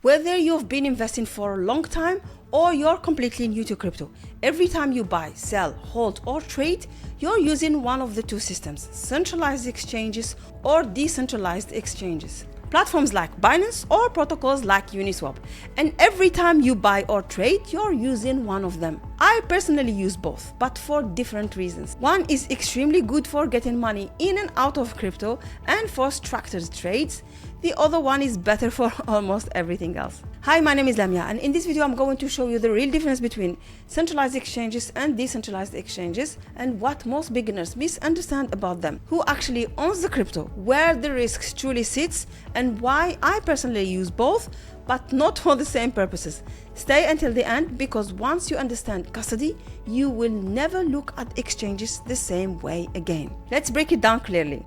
Whether you've been investing for a long time or you're completely new to crypto, every time you buy, sell, hold, or trade, you're using one of the two systems, centralized exchanges or decentralized exchanges. Platforms like Binance or protocols like Uniswap. And every time you buy or trade, you're using one of them. I personally use both, but for different reasons. One is extremely good for getting money in and out of crypto and for structured trades. The other one is better for almost everything else. Hi, my name is Lamia, and in this video I'm going to show you the real difference between centralized exchanges and decentralized exchanges and what most beginners misunderstand about them, who actually owns the crypto, where the risk truly sits, and why I personally use both, but not for the same purposes. Stay until the end, because once you understand custody, you will never look at exchanges the same way again. Let's break it down clearly.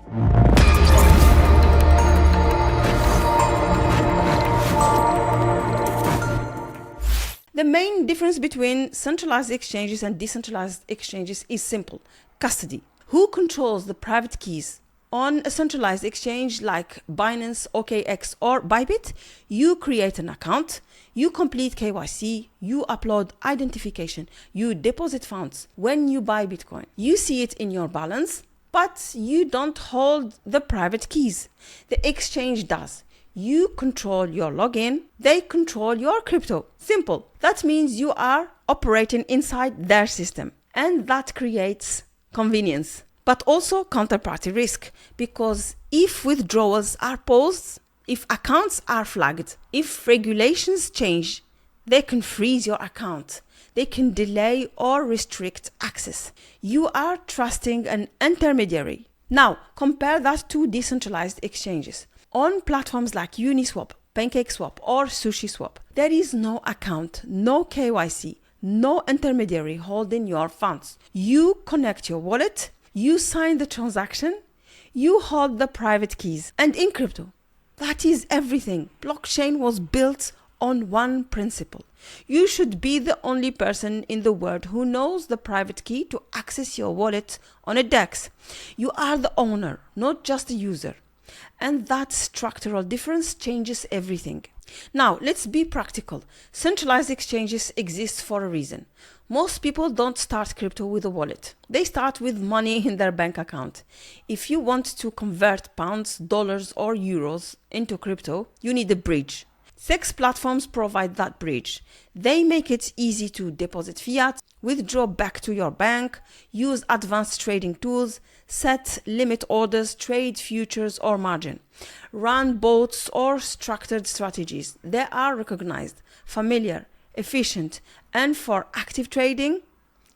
The main difference between centralized exchanges and decentralized exchanges is simple: custody. Who controls the private keys? On a centralized exchange like Binance, OKX, or Bybit, you create an account, you complete KYC, you upload identification, you deposit funds. When you buy Bitcoin, you see it in your balance, but you don't hold the private keys. The exchange does. You control your login, they control your crypto. Simple. That means you are operating inside their system, and that creates convenience, but also counterparty risk, because if withdrawals are paused, if accounts are flagged, if regulations change, they can freeze your account. They can delay or restrict access. You are trusting an intermediary. Now, compare that to decentralized exchanges. On platforms like Uniswap, PancakeSwap, or SushiSwap, there is no account, no KYC, no intermediary holding your funds. You connect your wallet, you sign the transaction, you hold the private keys. And in crypto, that is everything. Blockchain was built on one principle. You should be the only person in the world who knows the private key to access your wallet on a DEX. You are the owner, not just a user. And that structural difference changes everything. Now, let's be practical. Centralized exchanges exist for a reason. Most people don't start crypto with a wallet. They start with money in their bank account. If you want to convert pounds, dollars, or euros into crypto, you need a bridge. CEX platforms provide that bridge. They make it easy to deposit fiat, withdraw back to your bank, use advanced trading tools, set limit orders, trade futures or margin, run bots or structured strategies. They are recognized, familiar, efficient, and for active trading,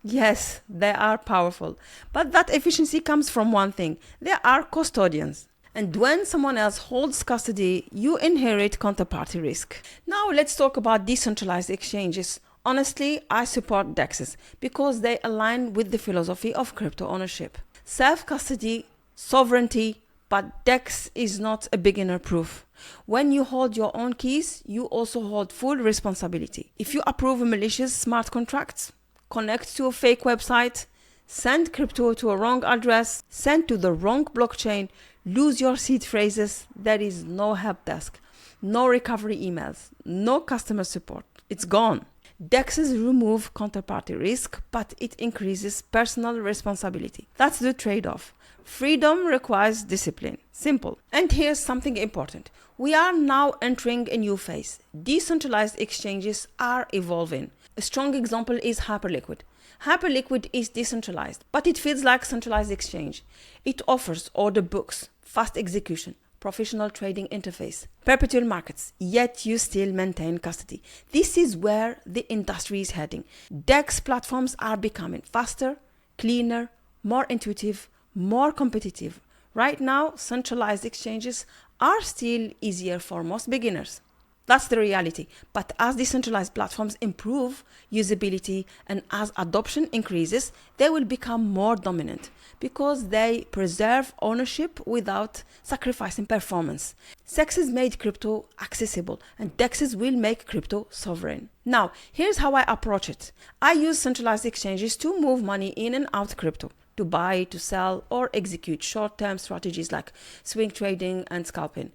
yes, they are powerful. But that efficiency comes from one thing: they are custodians. And when someone else holds custody, you inherit counterparty risk. Now let's talk about decentralized exchanges. Honestly, I support DEXs because they align with the philosophy of crypto ownership. Self-custody, sovereignty, but DEX is not a beginner proof. When you hold your own keys, you also hold full responsibility. If you approve a malicious smart contract, connect to a fake website, send crypto to a wrong address, send to the wrong blockchain, lose your seed phrases, there is no help desk, no recovery emails, no customer support. It's gone. DEXs remove counterparty risk, but it increases personal responsibility. That's the trade-off. Freedom requires discipline. Simple. And here's something important. We are now entering a new phase. Decentralized exchanges are evolving. A strong example is Hyperliquid. Hyperliquid is decentralized, but it feels like centralized exchange. It offers order books, fast execution, professional trading interface, perpetual markets, yet you still maintain custody. This is where the industry is heading. DEX platforms are becoming faster, cleaner, more intuitive, more competitive. Right now, centralized exchanges are still easier for most beginners. That's the reality. But as decentralized platforms improve usability and as adoption increases, they will become more dominant because they preserve ownership without sacrificing performance. CEX has made crypto accessible, and DEXs will make crypto sovereign. Now, here's how I approach it. I use centralized exchanges to move money in and out crypto, to buy, to sell, or execute short-term strategies like swing trading and scalping.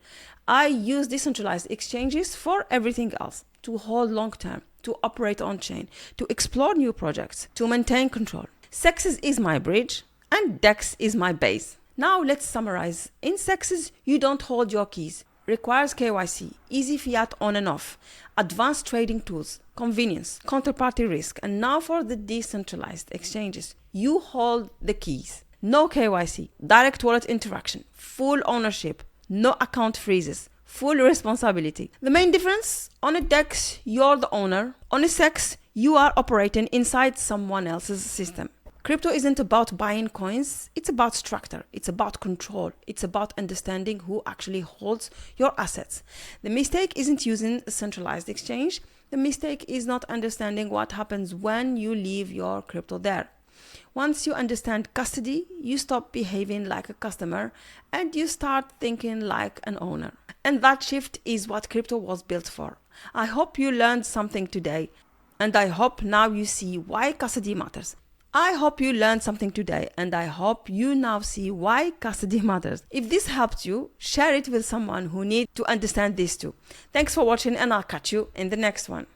I use decentralized exchanges for everything else, to hold long term, to operate on chain, to explore new projects, to maintain control. CEX is my bridge and DEX is my base. Now let's summarize. In CEX, you don't hold your keys. Requires KYC, easy fiat on and off, advanced trading tools, convenience, counterparty risk. And now for the decentralized exchanges, you hold the keys. No KYC, direct wallet interaction, full ownership, no account freezes, full responsibility. The main difference, on a DEX, you're the owner. On a CEX, you are operating inside someone else's system. Crypto isn't about buying coins, it's about structure, it's about control, it's about understanding who actually holds your assets. The mistake isn't using a centralized exchange, the mistake is not understanding what happens when you leave your crypto there. Once you understand custody, you stop behaving like a customer and you start thinking like an owner. And that shift is what crypto was built for. I hope you learned something today, and I hope now you see why custody matters. I hope you learned something today, and I hope you now see why custody matters. If this helped you, share it with someone who needs to understand this too. Thanks for watching, and I'll catch you in the next one.